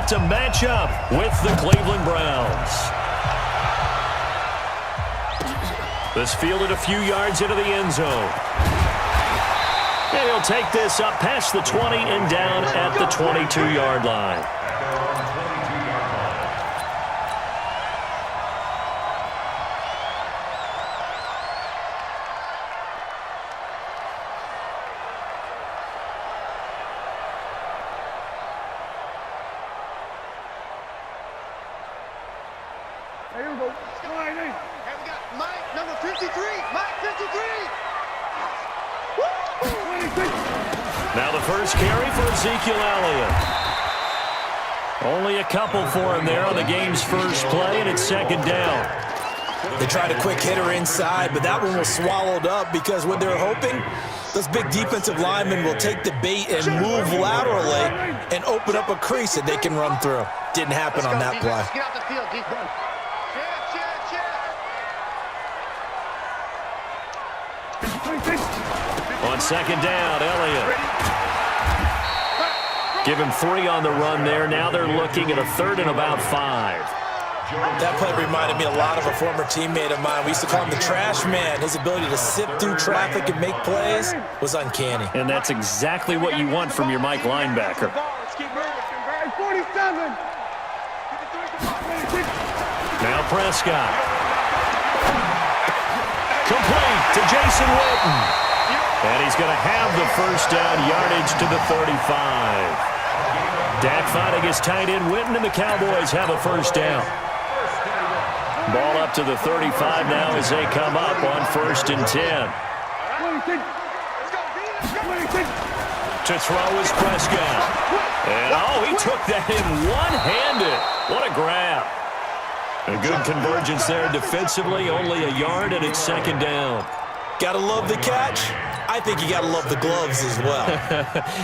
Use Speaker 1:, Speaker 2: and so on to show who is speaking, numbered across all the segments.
Speaker 1: set to match up with the Cleveland Browns. This fielded a few yards into the end zone. And he'll take this up past the 20 and down at the 22-yard line.
Speaker 2: Here we go. Hey, we got Mike, number 53. Mike, 53.
Speaker 1: Now the first carry for Ezekiel Elliott. Only a couple for him there on the game's first play, and it's second down.
Speaker 3: They tried a quick hitter inside, but that one was swallowed up because what they're hoping, those big defensive linemen will take the bait and move laterally and open up a crease that they can run through. Didn't happen on that play.
Speaker 2: Get out the field, defense.
Speaker 1: On second down, Elliott. Give him 3 on the run there. Now they're looking at a third and about 5.
Speaker 3: That play reminded me a lot of a former teammate of mine. We used to call him the trash man. His ability to sift through traffic and make plays was uncanny.
Speaker 1: And that's exactly what you want from your Mike linebacker.
Speaker 2: 47.
Speaker 1: Now Prescott. Complete to Jason Witten. And he's going to have the first down, yardage to the 35. Dak finding his tight end Witten, and the Cowboys have a first down. Ball up to the 35 now as they come up on 1st and 10. To throw is Prescott. And, he took that in one-handed. What a grab. A good convergence there defensively, only a yard, and it's second down.
Speaker 3: Gotta love the catch. I think you gotta love the gloves as well.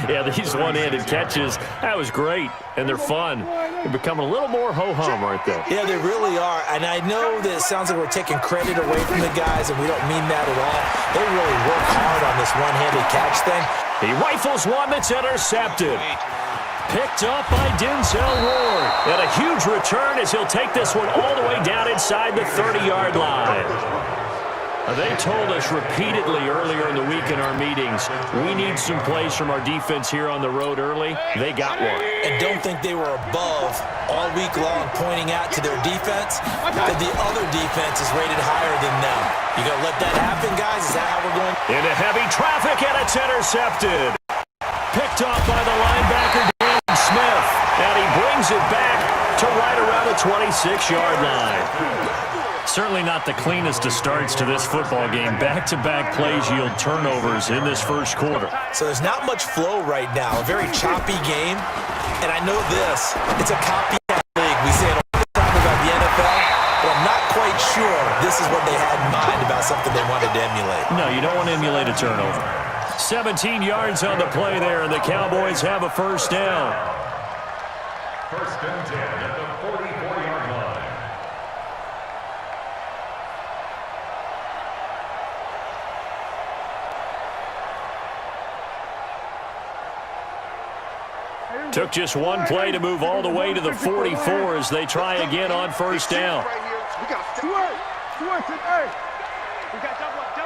Speaker 1: Yeah, these one-handed catches, that was great, and they're fun. They're becoming a little more ho-hum, aren't they?
Speaker 3: Yeah, they really are, and I know that it sounds like we're taking credit away from the guys, and we don't mean that at all. They really work hard on this one-handed catch thing.
Speaker 1: He rifles one that's intercepted. Picked up by Denzel Ward. And a huge return as he'll take this one all the way down inside the 30-yard line. They told us repeatedly earlier in the week in our meetings, we need some plays from our defense here on the road early. They got one.
Speaker 3: And don't think they were above all week long pointing out to their defense that the other defense is rated higher than them. You going to let that happen, guys? Is that how we're going?
Speaker 1: Into heavy traffic, and it's intercepted. Picked off by the linebacker, Dan Smith. And he brings it back to right around the 26-yard line. Certainly not the cleanest of starts to this football game. Back-to-back plays yield turnovers in this first quarter.
Speaker 3: So there's not much flow right now. A very choppy game. And I know this. It's a copycat league. We say it all the time about the NFL, but I'm not quite sure this is what they had in mind about something they wanted to emulate.
Speaker 1: No, you don't want to emulate a turnover. 17 yards on the play there, and the Cowboys have a first down.
Speaker 4: First and 10 at the 44-yard line.
Speaker 1: Took just one play to move all the way to the 44 as they try again on first down.
Speaker 2: We got to hey. We got double up.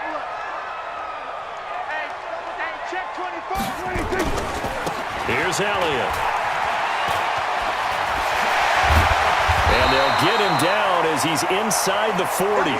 Speaker 2: Hey, check 24.
Speaker 1: Here's Elliott. And they'll get him down as he's inside the 40.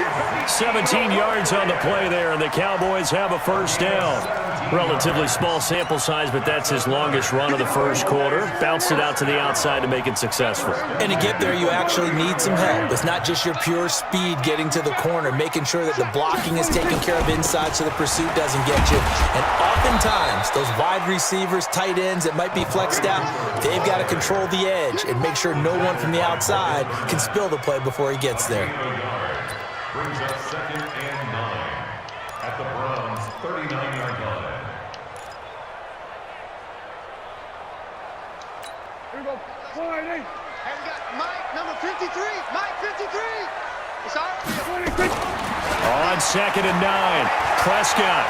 Speaker 1: 17 yards on the play there, and the Cowboys have a first down. Relatively small sample size, but that's his longest run of the first quarter. Bounced it out to the outside to make it successful.
Speaker 3: And to get there, you actually need some help. It's not just your pure speed getting to the corner, making sure that the blocking is taken care of inside so the pursuit doesn't get you. And oftentimes, those wide receivers, tight ends that might be flexed out, they've got to control the edge and make sure no one from the outside can spill the play before he gets there.
Speaker 4: Brings up second and 9 at the Browns' 39-yard line.
Speaker 2: Here we go. Hey, we got Mike, number 53. Mike, 53. It's our 26.
Speaker 1: On second and 9, Prescott.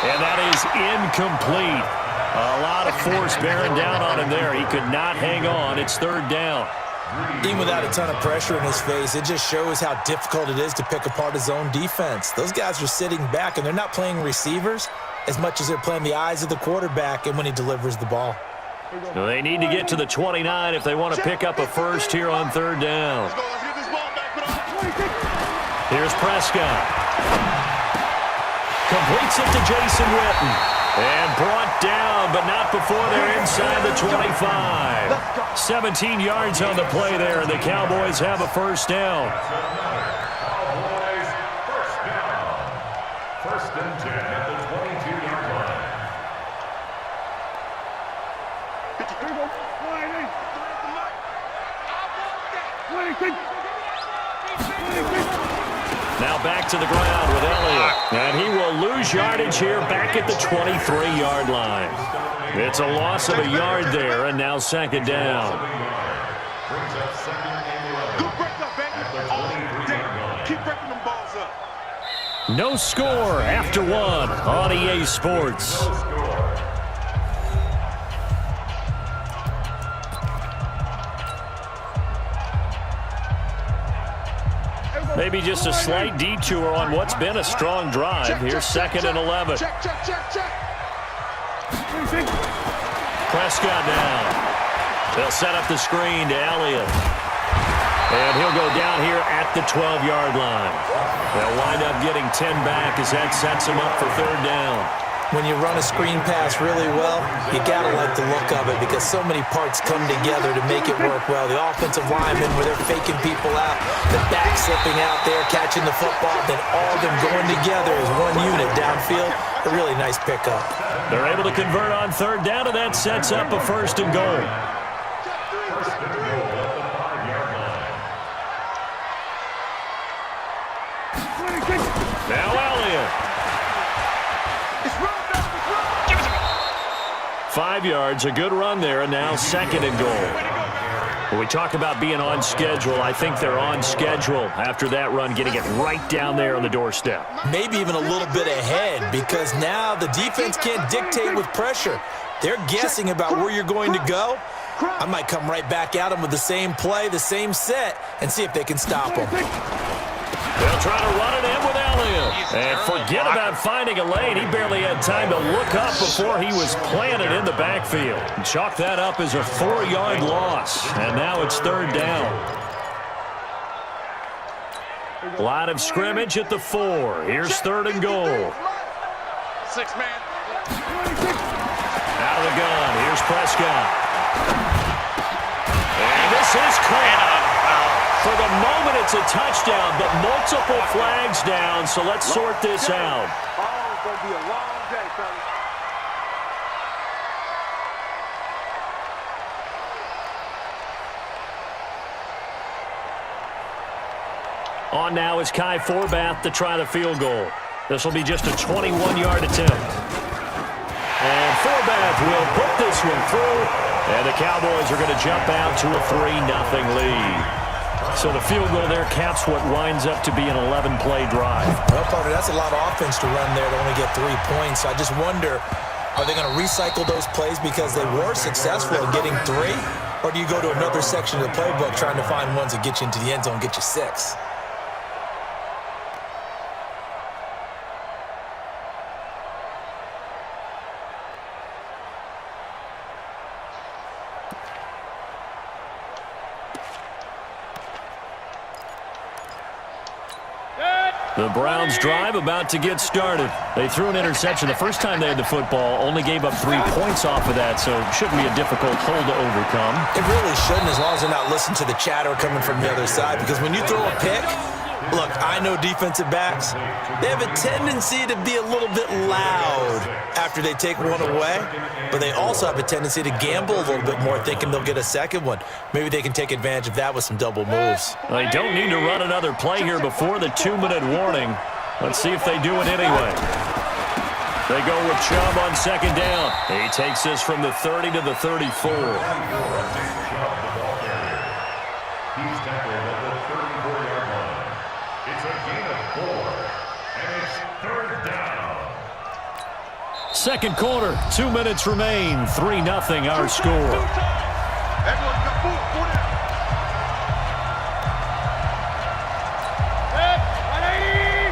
Speaker 1: And that is incomplete. A lot of force bearing down on him there. He could not hang on. It's third down.
Speaker 3: Even without a ton of pressure in his face, it just shows how difficult it is to pick apart his own defense. Those guys are sitting back, and they're not playing receivers as much as they're playing the eyes of the quarterback and when he delivers the ball.
Speaker 1: Well, they need to get to the 29 if they want to pick up a first here on third down. Here's Prescott. Completes it to Jason Witten. And brought down, but not before they're inside the 25. 17 yards on the play there, and the Cowboys have a first down.
Speaker 4: Cowboys first down. First and 10 at the 22-yard line.
Speaker 1: Now back to the ground with Elliott. And he will lose yardage here back at the 23-yard line. It's a loss of a yard there, and now second down.
Speaker 4: Brings up second and 11.
Speaker 2: Good break up, baby. All day. Keep breaking them balls up.
Speaker 1: No score after one on EA Sports. Maybe just a slight detour on what's been a strong drive. Here's second and 11.
Speaker 2: Check.
Speaker 1: Prescott down. They'll set up the screen to Elliott. And he'll go down here at the 12-yard line. They'll wind up getting 10 back as that sets them up for third down.
Speaker 3: When you run a screen pass really well, you got to like the look of it because so many parts come together to make it work well. The offensive linemen, where they're faking people out, the back slipping out there, catching the football, then all of them going together as one unit downfield. A really nice pickup.
Speaker 1: They're able to convert on third down, and that sets up a first and goal.
Speaker 4: First and goal at the 5-yard line.
Speaker 1: Now Elliott. 5 yards, a good run there, and now second and goal. When we talk about being on schedule, I think they're on schedule after that run, getting it right down there on the doorstep.
Speaker 3: Maybe even a little bit ahead because now the defense can't dictate with pressure. They're guessing about where you're going to go. I might come right back at them with the same play, the same set, and see if they can stop them.
Speaker 1: They'll try to run it in with Elliott. And forget about finding a lane. He barely had time to look up before he was planted in the backfield. Chalk that up as a 4-yard loss. And now it's third down. Line of scrimmage at the 4. Here's third and goal.
Speaker 2: 6 man.
Speaker 1: Out of the gun. Here's Prescott. And this is caught. For the moment, it's a touchdown, but multiple flags down, so let's sort this out.
Speaker 2: Oh, it's going to be a long day, fellas.
Speaker 1: On now is Kai Forbath to try the field goal. This will be just a 21-yard attempt. And Forbath will put this one through, and the Cowboys are going to jump out to a 3-0 lead. So the field goal there caps what winds up to be an 11-play drive.
Speaker 3: Well, partner, that's a lot of offense to run there to only get 3 points. I just wonder, are they going to recycle those plays because they were successful in getting 3? Or do you go to another section of the playbook trying to find ones that get you into the end zone and get you 6?
Speaker 1: The Browns drive about to get started. They threw an interception the first time they had the football, only gave up 3 points off of that, so it shouldn't be a difficult hole to overcome.
Speaker 3: It really shouldn't, as long as they're not listening to the chatter coming from the other side, because when you throw a pick, look, I know defensive backs, they have a tendency to be a little bit loud after they take one away, but they also have a tendency to gamble a little bit more, thinking they'll get a second one. Maybe they can take advantage of that with some double moves.
Speaker 1: They don't need to run another play here before the 2-minute warning. Let's see if they do it anyway. They go with Chubb on second down. He takes this from the 30 to the 34.
Speaker 4: He's tackled at the 34-yard line. It's a gain of 4, and it's third down.
Speaker 1: Second quarter, 2 minutes remain. 3-0 our score.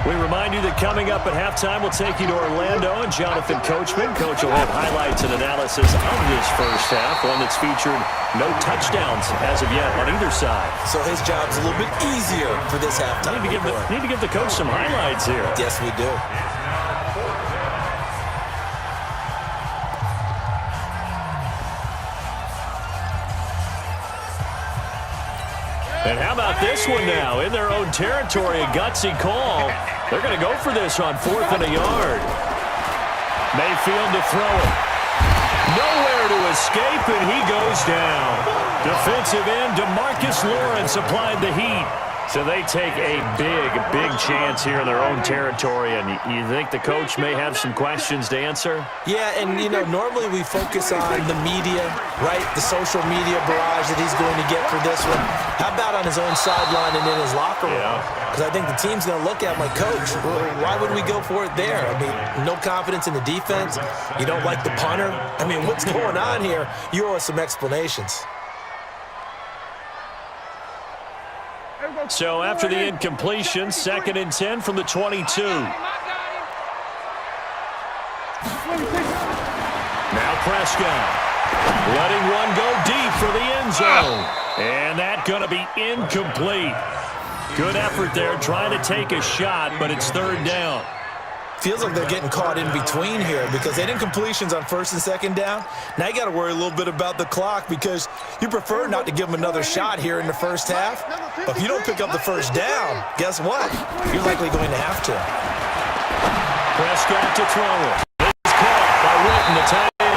Speaker 1: We remind you that coming up at halftime, we'll take you to Orlando and Jonathan Coachman. Coach will have highlights and analysis of this first half, one that's featured no touchdowns as of yet on either side.
Speaker 3: So his job's a little bit easier for this halftime.
Speaker 1: Need to give the coach some highlights here.
Speaker 3: Yes, we do.
Speaker 1: And how about this one now? In their own territory, a gutsy call. They're going to go for this on 4th and a yard. Mayfield to throw it. Nowhere to escape, and he goes down. Defensive end DeMarcus Lawrence applied the heat. So they take a big chance here in their own territory, and you think the coach may have some questions to answer?
Speaker 3: Yeah, and, normally we focus on the media, right? The social media barrage that he's going to get for this one. How about on his own sideline and in his locker room? Because I think the team's going to look at my coach. Why would we go for it there? I mean, no confidence in the defense. You don't like the punter. I mean, what's going on here? You owe us some explanations.
Speaker 1: So after the incompletion, 2nd and 10 from the 22. Now Prescott letting one go deep for the end zone. And that's going to be incomplete. Good effort there trying to take a shot, but it's 3rd down.
Speaker 3: Feels like they're getting caught in between here because they did incompletions on 1st and 2nd down. Now you got to worry a little bit about the clock because you prefer not to give them another shot here in the first half. But if you don't pick up the 1st down, guess what? You're likely going to have to.
Speaker 1: Prescott to throw it. It's caught by Witten, the tight end.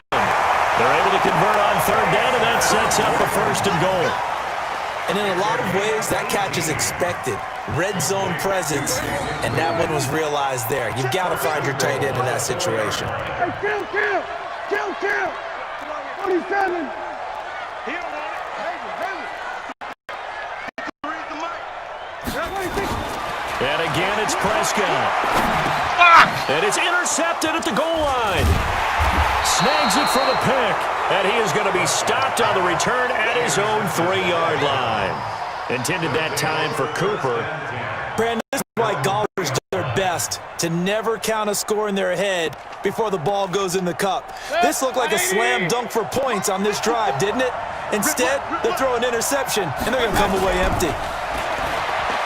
Speaker 1: They're able to convert on 3rd down, and that sets up a 1st and goal.
Speaker 3: And in a lot of ways, that catch is expected. Red zone presence, and that one was realized there. You've got to find your tight end in that situation.
Speaker 2: Hey, kill! 47!
Speaker 1: And again, it's Prescott. And it's intercepted at the goal line. Snags it for the pick. And he is going to be stopped on the return at his own 3-yard line. Intended that time for Cooper.
Speaker 3: Brandon, this is why golfers do their best to never count a score in their head before the ball goes in the cup. This looked like a slam dunk for points on this drive, didn't it? Instead, they throw an interception, and they're going to come away empty.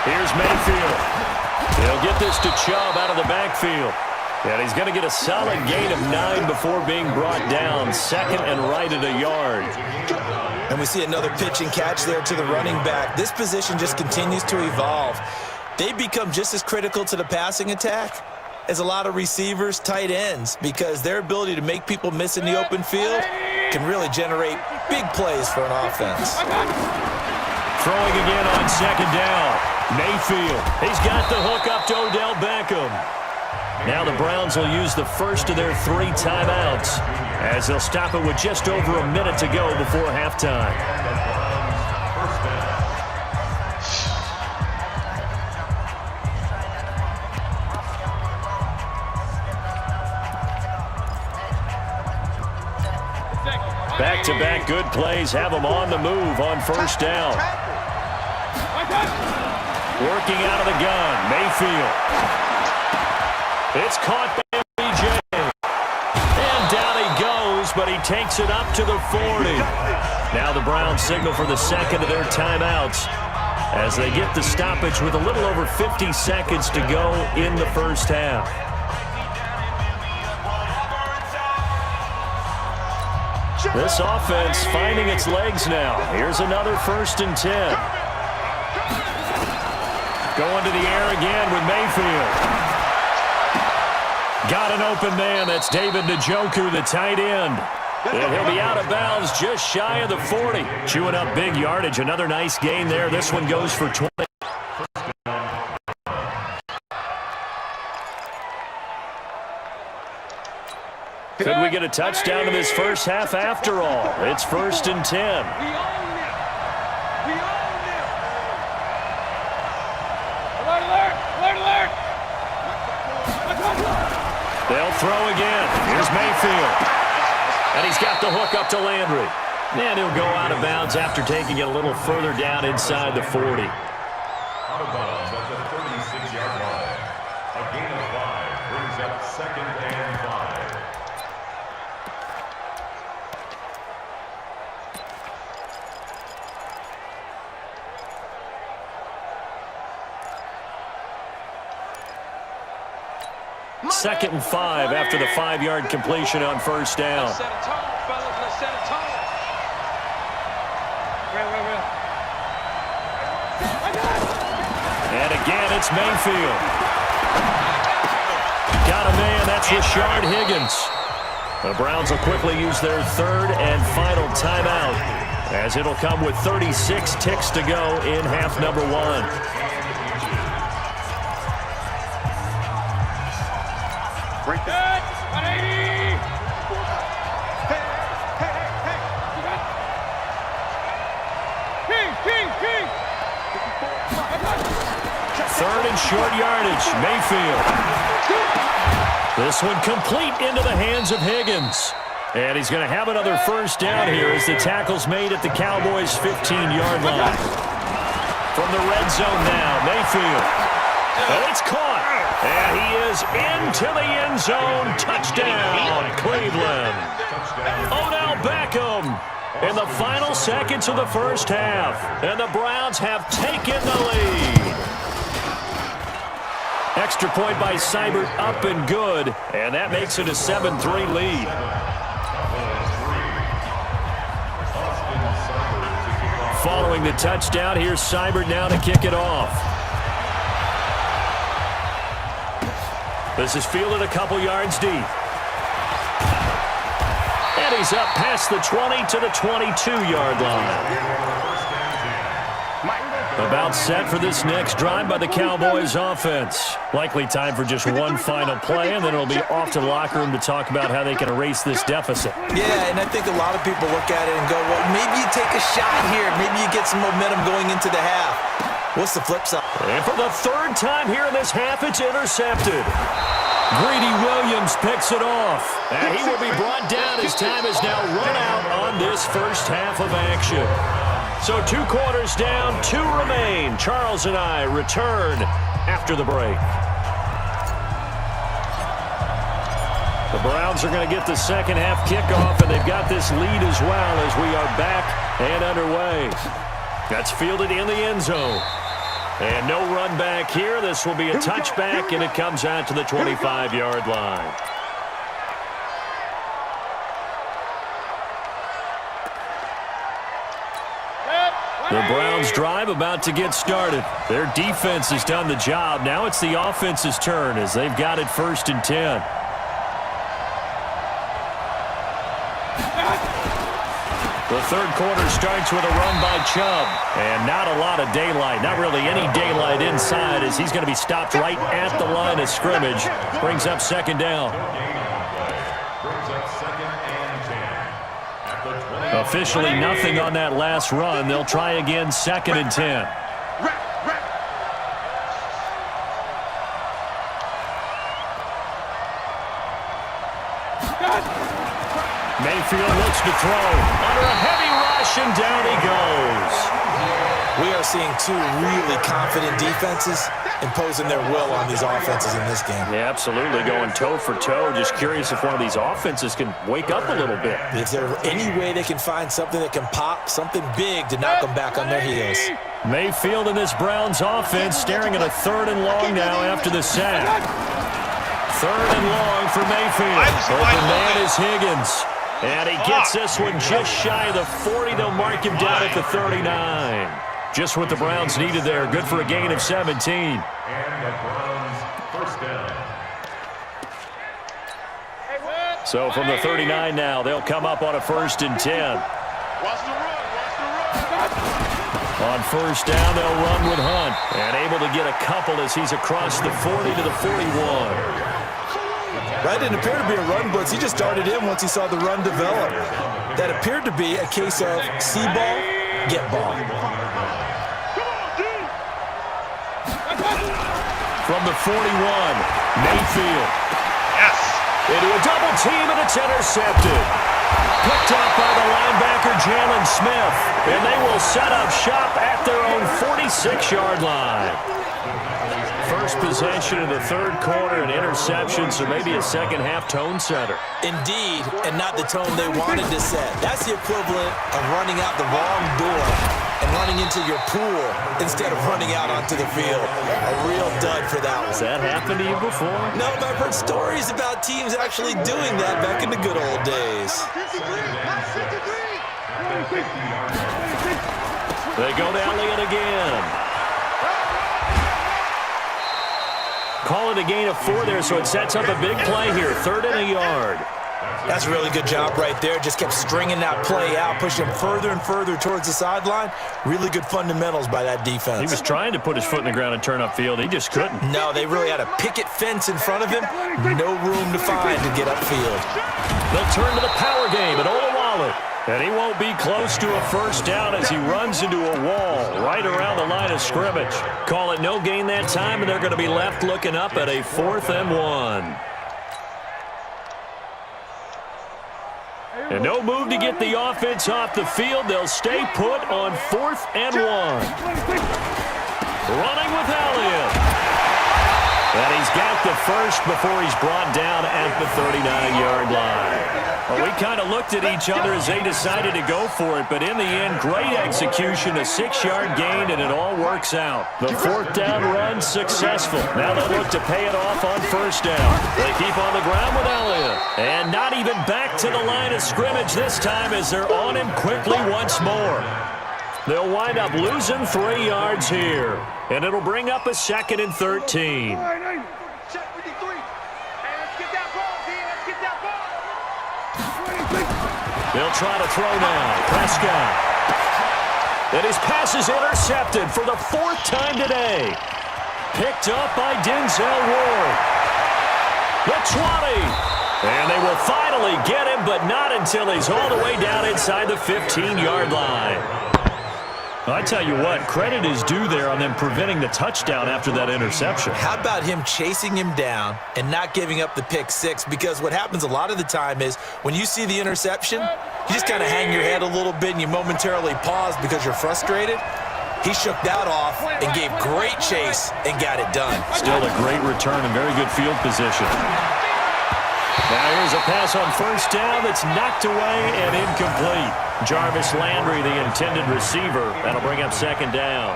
Speaker 1: Here's Mayfield. He'll get this to Chubb out of the backfield. And he's going to get a solid gain of 9 before being brought down. 2nd and right at a yard.
Speaker 3: And we see another pitch and catch there to the running back. This position just continues to evolve. They become just as critical to the passing attack as a lot of receivers, tight ends, because their ability to make people miss in the open field can really generate big plays for an offense.
Speaker 1: Throwing again on 2nd down. Mayfield. He's got the hook up to Odell Beckham. Now the Browns will use the first of their 3 timeouts as they'll stop it with just over a minute to go before halftime. Back-to-back good plays have them on the move on 1st down. Working out of the gun, Mayfield. It's caught by MPJ. And down he goes, but he takes it up to the 40. Now the Browns signal for the 2nd of their timeouts as they get the stoppage with a little over 50 seconds to go in the first half. This offense finding its legs now. Here's another 1st and 10. Going to the air again with Mayfield. Got an open man. That's David Njoku, the tight end. And he'll be out of bounds just shy of the 40. Chewing up big yardage. Another nice gain there. This one goes for 20. Could we get a touchdown in this first half after all? It's 1st and 10. They'll throw again. Here's Mayfield. And he's got the hook up to Landry. And he'll go out of bounds after taking it a little further down inside the 40.
Speaker 4: Out of bounds at the 36-yard line. A gain of 5 brings up 2nd and 5.
Speaker 1: Second and 5 after the 5-yard completion on first down.
Speaker 2: Let's set a tone, fellas. Let's set a tone.
Speaker 1: And again, it's Mayfield. Got a man. That's Rashard Higgins. The Browns will quickly use their 3rd and final timeout, as it'll come with 36 ticks to go in half number 1.
Speaker 2: Break that. 180. King.
Speaker 1: 3rd and short yardage. Mayfield. This one complete into the hands of Higgins. And he's going to have another first down here as the tackle's made at the Cowboys' 15-yard line. From the red zone now, Mayfield. And it's caught. And he is into the end zone. Touchdown, Cleveland. Odell Beckham in the final seconds of the first half. And the Browns have taken the lead. Extra point by Seibert, up and good. And that makes it a 7-3 lead. Following the touchdown, here's Seibert now to kick it off. This is fielded a couple yards deep. And he's up past the 20 to the 22-yard line. About set for this next drive by the Cowboys offense. Likely time for just one final play, and then it'll be off to the locker room to talk about how they can erase this deficit.
Speaker 3: Yeah, and I think a lot of people look at it and go, well, maybe you take a shot here. Maybe you get some momentum going into the half. What's the flip side?
Speaker 1: And for the 3rd time here in this half, it's intercepted. Greedy Williams picks it off. And he will be brought down as time is now run out on this first half of action. So 2 quarters down, 2 remain. Charles and I return after the break. The Browns are going to get the second half kickoff, and they've got this lead as well as we are back and underway. That's fielded in the end zone. And no run back here. This will be a touchback, and it comes out to the 25-yard line. The Browns drive about to get started. Their defense has done the job. Now it's the offense's turn as they've got it 1st and 10. The 3rd quarter starts with a run by Chubb. And not a lot of daylight. Not really any daylight inside as he's going to be stopped right at the line of scrimmage. Brings up 2nd down. Officially nothing on that last run. They'll try again 2nd and 10. Mayfield looks to throw. Under a heavy rush, and down he goes.
Speaker 3: We are seeing 2 really confident defenses imposing their will on these offenses in this game.
Speaker 1: Yeah, absolutely. Going toe for toe. Just curious if one of these offenses can wake up a little bit.
Speaker 3: Is there any way they can find something that can pop, something big to knock them back on their heels?
Speaker 1: Mayfield and this Browns offense staring at a 3rd and long now after the sack. 3rd and long for Mayfield. Open man is Higgins. And he gets this one just shy of the 40. They'll mark him down at the 39. Just what the Browns needed there. Good for a gain of 17.
Speaker 4: And the Browns first down.
Speaker 1: So from the 39 now, they'll come up on a 1st and 10. On first down, they'll run with Hunt. And able to get a couple as he's across the 40 to the 41.
Speaker 3: That didn't appear to be a run blitz. He just darted in once he saw the run develop. That appeared to be a case of see ball, get ball.
Speaker 1: From the 41, Mayfield.
Speaker 2: Yes.
Speaker 1: Into a double team, and it's intercepted. Picked up by the linebacker, Jalen Smith. And they will set up shop at their own 46-yard line. First possession of the third quarter, an interception, so maybe a second-half tone setter.
Speaker 3: Indeed, and not the tone they wanted to set. That's the equivalent of running out the wrong door and running into your pool instead of running out onto the field. A real dud for that one.
Speaker 1: Has that happened to you before?
Speaker 3: No, but I've heard stories about teams actually doing that back in the good old days.
Speaker 1: They go to Elliott again. Call it a gain of 4 there, so it sets up a big play here. 3rd and a yard.
Speaker 3: That's a really good job right there. Just kept stringing that play out, pushing him further and further towards the sideline. Really good fundamentals by that defense.
Speaker 1: He was trying to put his foot in the ground and turn upfield. He just couldn't.
Speaker 3: No, they really had a picket fence in front of him. No room to find to get upfield.
Speaker 1: They'll turn to the power game at Olawale. And he won't be close to a first down as he runs into a wall right around the line of scrimmage. Call it no gain that time, and they're going to be left looking up at a 4th and 1. And no move to get the offense off the field. They'll stay put on 4th and 1. Running with Elliott. And he's got the first before he's brought down at the 39-yard line. Well, we kind of looked at each other as they decided to go for it, but in the end, great execution, a 6-yard gain, and it all works out. The 4th down run successful. Now they'll look to pay it off on first down. They keep on the ground with Elliott. And not even back to the line of scrimmage this time as they're on him quickly once more. They'll wind up losing 3 yards here, and it'll bring up a 2nd and 13. They'll try to throw now. Prescott. And his pass is intercepted for the 4th time today. Picked up by Denzel Ward. The 20. And they will finally get him, but not until he's all the way down inside the 15-yard line. I tell you what, credit is due there on them preventing the touchdown after that interception.
Speaker 3: How about him chasing him down and not giving up the pick 6? Because what happens a lot of the time is when you see the interception, you just kind of hang your head a little bit and you momentarily pause because you're frustrated. He shook that off and gave great chase and got it done.
Speaker 1: Still a great return and very good field position. Now here's a pass on first down that's knocked away and incomplete. Jarvis Landry, the intended receiver. That'll bring up 2nd down.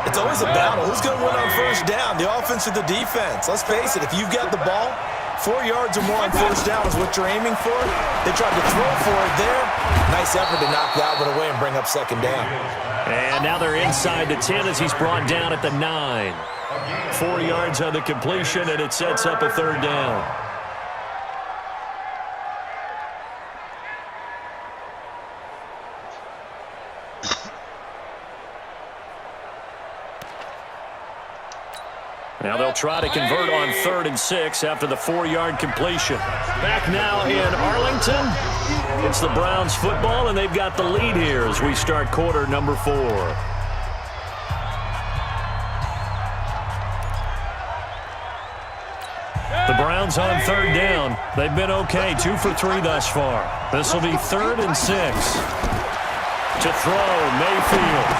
Speaker 3: It's always a battle. Who's going to win on first down, the offense or the defense? Let's face it, if you've got the ball, 4 yards or more on first down is what you're aiming for. They tried to throw for it there. Nice effort to knock that one away and bring up 2nd down.
Speaker 1: And now they're inside the 10 as he's brought down at the 9. 4 yards on the completion, and it sets up a 3rd down. Now they'll try to convert on 3rd and 6 after the 4-yard completion. Back now in Arlington. It's the Browns football, and they've got the lead here as we start quarter number 4. The Browns on 3rd down. They've been okay, 2 for 3 thus far. This will be 3rd and 6. To throw, Mayfield.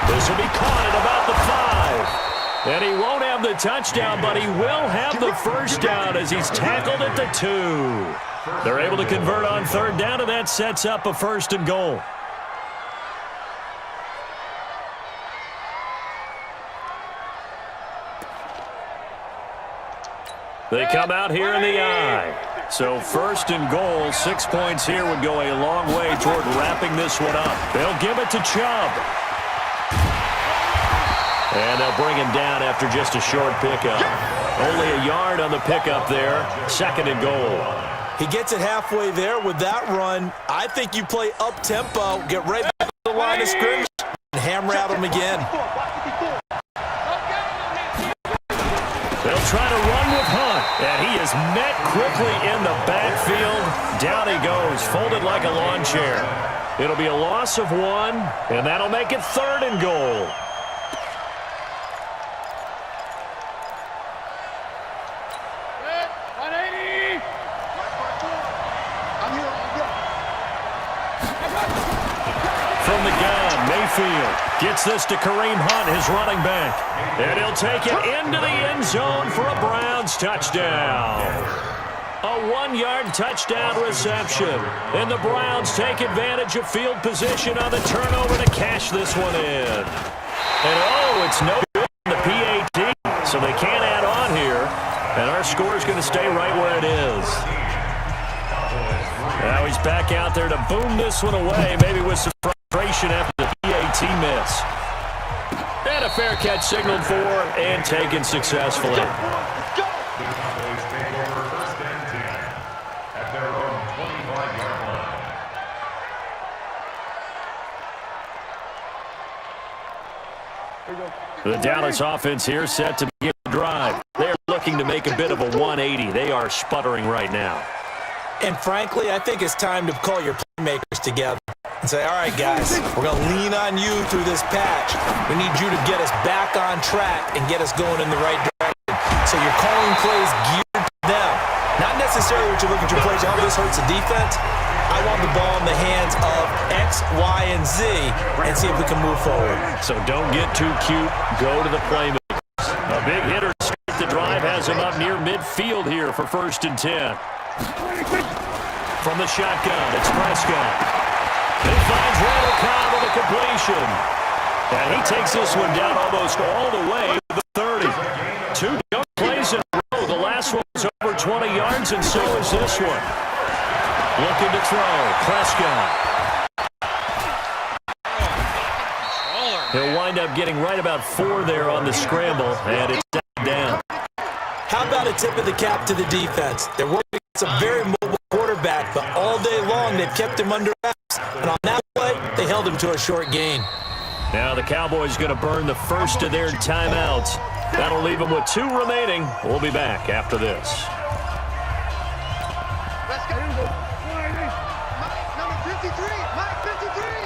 Speaker 1: This will be caught at about the 5. And he won't have the touchdown, but he will have the first down as he's tackled at the 2. They're able to convert on 3rd down, and that sets up a 1st and goal. They come out here in the I. So 1st and goal, 6 points here would go a long way toward wrapping this one up. They'll give it to Chubb. And they'll bring him down after just a short pickup. Only a yard on the pickup there. 2nd and goal.
Speaker 3: He gets it halfway there with that run. I think you play up-tempo, get right back to the line of scrimmage, and hammer at him again.
Speaker 1: They'll try to run with Hunt, and he is met quickly in the backfield. Down he goes, folded like a lawn chair. It'll be a loss of 1, and that'll make it 3rd and goal. gun. Mayfield gets this to Kareem Hunt, his running back. And he'll take it into the end zone for a Browns touchdown. A 1-yard touchdown reception. And the Browns take advantage of field position on the turnover to cash this one in. And it's no good in the PAT, so they can't add on here. And our score is going to stay right where it is. Now he's back out there to boom this one away, maybe with some frustration after the PAT miss. And a fair catch signaled for and taken successfully. The Dallas offense here set to begin the drive. They're looking to make a bit of a 180. They are sputtering right now.
Speaker 3: And frankly, I think it's time to call your playmakers together and say, all right, guys, we're going to lean on you through this patch. We need you to get us back on track and get us going in the right direction. So you're calling plays geared to them. Not necessarily what you look at your plays, how this hurts the defense. I want the ball in the hands of X, Y, and Z and see if we can move forward.
Speaker 1: So don't get too cute. Go to the playmakers. A big hitter to start the drive has him up near midfield here for 1st and 10. From the shotgun, it's Prescott. He finds Randall Cobb with a completion. And he takes this one down almost all the way to the 30. 2 jump plays in a row. The last one was over 20 yards, and so is this one. Looking to throw. Prescott. He'll wind up getting right about 4 there on the scramble, and it's down.
Speaker 3: How about a tip of the cap to the defense? They're working against a very mobile quarterback, but all day long they've kept him under wraps. And on that play, they held him to a short gain.
Speaker 1: Now the Cowboys going to burn the first of their timeouts. That'll leave them with 2 remaining. We'll be back after this.
Speaker 2: Let's go. Mike, number 53. Mike, 53.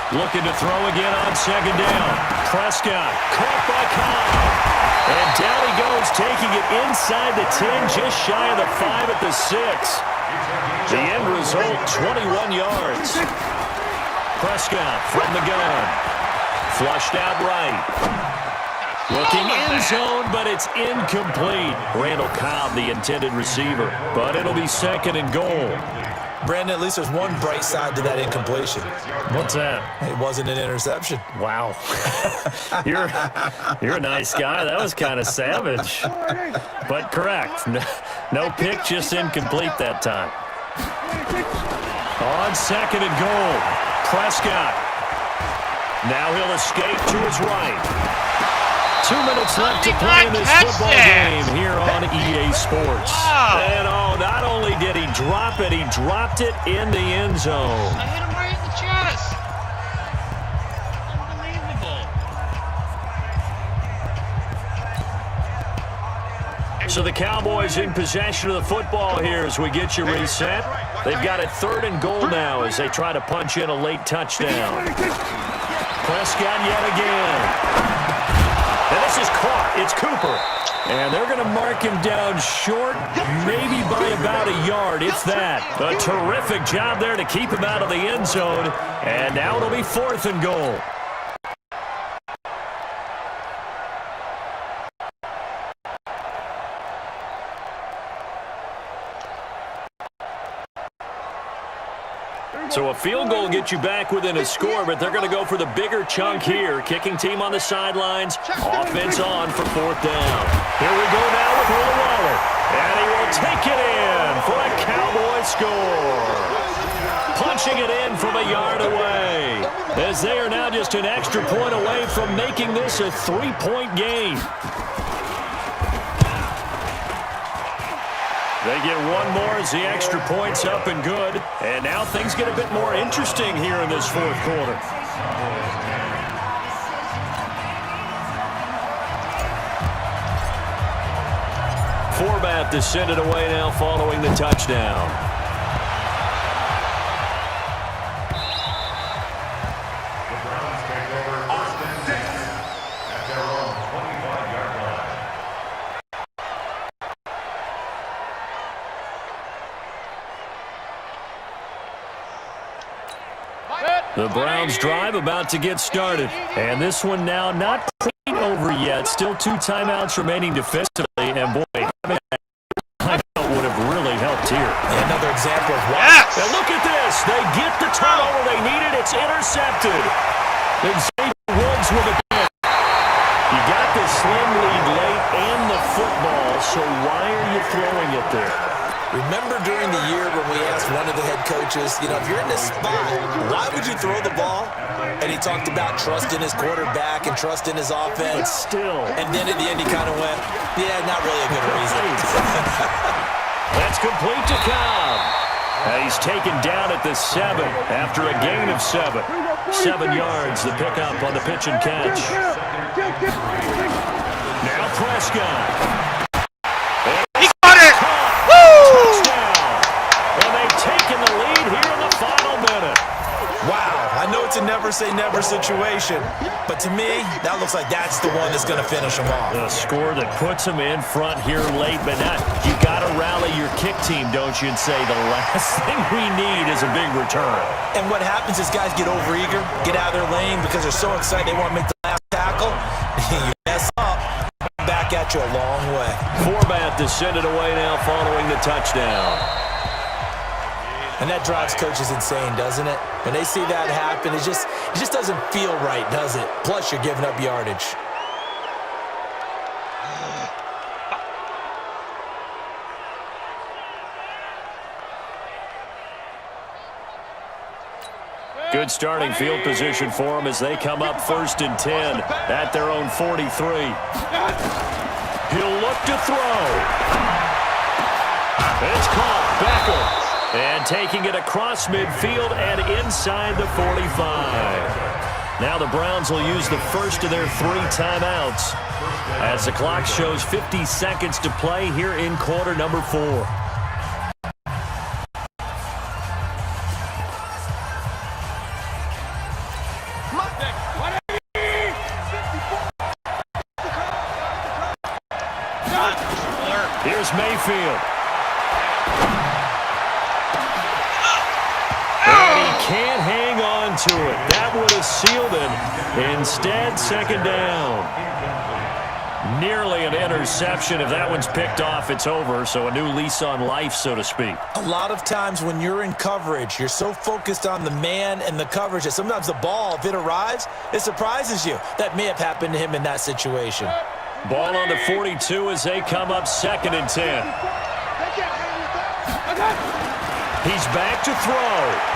Speaker 1: Looking to throw again on 2nd down. Prescott caught by Cobb. And down he goes, taking it inside the 10, just shy of the 5 at the 6. The end result, 21 yards. Prescott from the gun. Flushed out right. Looking in zone, but it's incomplete. Randall Cobb, the intended receiver. But it'll be 2nd and goal.
Speaker 3: Brandon, at least there's one bright side to that incompletion.
Speaker 1: What's that?
Speaker 3: It wasn't an interception.
Speaker 1: Wow. You're a nice guy. That was kind of savage. But correct. No pick, just incomplete that time. On 2nd and goal. Prescott. Now he'll escape to his right. 2 minutes left to play in this football game here on EA Sports.
Speaker 5: Wow.
Speaker 1: And not only did he drop it, he dropped it in the end zone.
Speaker 5: I hit him right in the chest. Unbelievable.
Speaker 1: So the Cowboys in possession of the football here as we get you reset. They've got a 3rd and goal now as they try to punch in a late touchdown. Prescott yet again. And this is caught. It's Cooper. And they're going to mark him down short, maybe by about a yard, if that. A terrific job there to keep him out of the end zone. And now it'll be 4th and goal. So a field goal gets you back within a score, but they're going to go for the bigger chunk here. Kicking team on the sidelines. Offense on for 4th down. Here we go now with Will Waller. And he will take it in for a Cowboy score. Punching it in from a yard away. As they are now just an extra point away from making this a 3-point game. They get one more as the extra point's up and good. And now things get a bit more interesting here in this 4th quarter. Forbath to send it away now following the touchdown. The Browns drive about to get started. And this one now not quite over yet. Still 2 timeouts remaining defensively. And boy, having that timeout would have really helped here.
Speaker 3: Another example of why.
Speaker 5: Yes!
Speaker 1: And look at this. They get the turnover they needed. It's intercepted. Then Xavier Woods with a pick. You got the slim lead late and the football, so why are you throwing it there?
Speaker 3: Remember during the year when we asked one of the head coaches, if you're in this spot, why would you throw the ball? And he talked about trust in his quarterback and trust in his offense.
Speaker 1: But still.
Speaker 3: And then at the end he kind of went, yeah, not really a good reason.
Speaker 1: That's complete to Cobb. He's taken down at the 7 after a gain of 7. 7 yards, the pickup on the pitch and catch. Now Prescott.
Speaker 5: He got it!
Speaker 1: Touchdown. And they've taken the lead here in the final minute.
Speaker 3: Wow, I know it's a never-say-never situation, but to me, that looks like that's the one that's going to finish them off.
Speaker 1: A score that puts them in front here late, but now you got to rally your kick team, don't you, and say the last thing we need is a big return.
Speaker 3: And what happens is guys get overeager, get out of their lane because they're so excited they want to make the last tackle. You mess up, back at you a long way.
Speaker 1: Forbat to send it away now following the touchdown.
Speaker 3: And that drives coaches insane, doesn't it? When they see that happen, it just doesn't feel right, does it? Plus, you're giving up yardage.
Speaker 1: Good starting field position for them as they come up 1st and 10 at their own 43. He'll look to throw. It's caught. Becker. And taking it across midfield and inside the 45. Now the Browns will use the first of their 3 timeouts as the clock shows 50 seconds to play here in quarter number 4. Here's Mayfield. And he can't hang on to it. That would have sealed it. Instead, 2nd down. Nearly an interception. If that one's picked off, it's over. So a new lease on life, so to speak.
Speaker 3: A lot of times when you're in coverage, you're so focused on the man and the coverage that sometimes the ball, if it arrives, it surprises you. That may have happened to him in that situation.
Speaker 1: Ball on the 42 as they come up 2nd and 10. He's back to throw.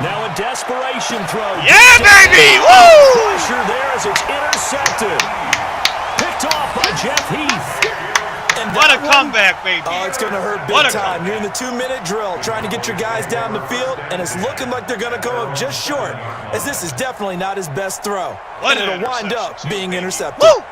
Speaker 1: Now a desperation throw.
Speaker 5: Yeah, baby! Woo!
Speaker 1: Pressure there as it's intercepted. Picked off by Jeff Heath.
Speaker 3: And
Speaker 5: What a comeback, baby.
Speaker 3: Oh, it's going to hurt big time. You're in the 2-minute drill trying to get your guys down the field, and it's looking like they're going to come up just short, as this is definitely not his best throw.
Speaker 5: What
Speaker 3: and
Speaker 5: an
Speaker 3: it'll wind up
Speaker 5: interception.
Speaker 3: being intercepted.
Speaker 5: Woo!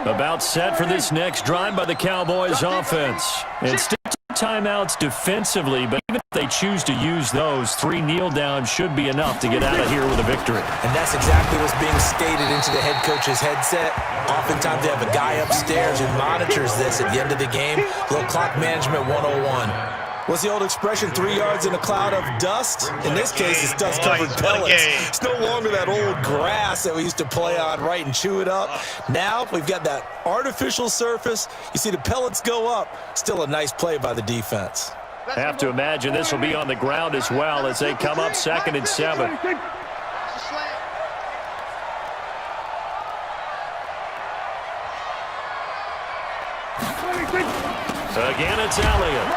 Speaker 1: About set for this next drive by the Cowboys offense. And still 2 timeouts defensively, but even if they choose to use those, 3 kneel downs should be enough to get out of here with a victory.
Speaker 3: And that's exactly what's being stated into the head coach's headset. Oftentimes they have a guy upstairs who monitors this at the end of the game. Little clock management 101. What's the old expression, 3 yards in a cloud of dust? In this case, it's dust-covered pellets. It's no longer that old grass that we used to play on, right, and chew it up. Now we've got that artificial surface. You see the pellets go up. Still a nice play by the defense.
Speaker 1: Have to imagine this will be on the ground as well as they come up 2nd and 7. Again, it's Elliott.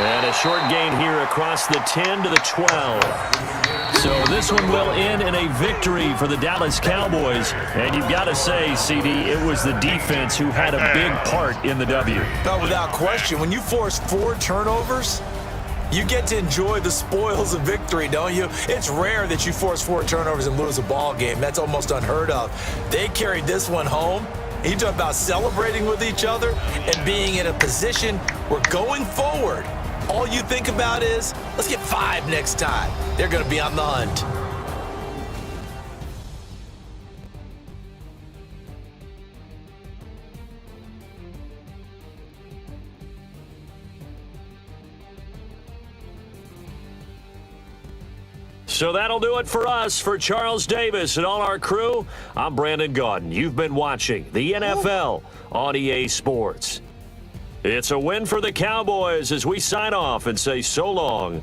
Speaker 1: And a short gain here across the 10 to the 12. So this one will end in a victory for the Dallas Cowboys. And you've got to say, CD, it was the defense who had a big part in the W.
Speaker 3: But without question, when you force 4 turnovers, you get to enjoy the spoils of victory, don't you? It's rare that you force 4 turnovers and lose a ball game. That's almost unheard of. They carried this one home. You talk about celebrating with each other and being in a position where going forward, all you think about is, let's get 5 next time. They're going to be on the hunt.
Speaker 1: So that'll do it for us. For Charles Davis and all our crew, I'm Brandon Gaudin. You've been watching the NFL on EA Sports. It's a win for the Cowboys as we sign off and say so long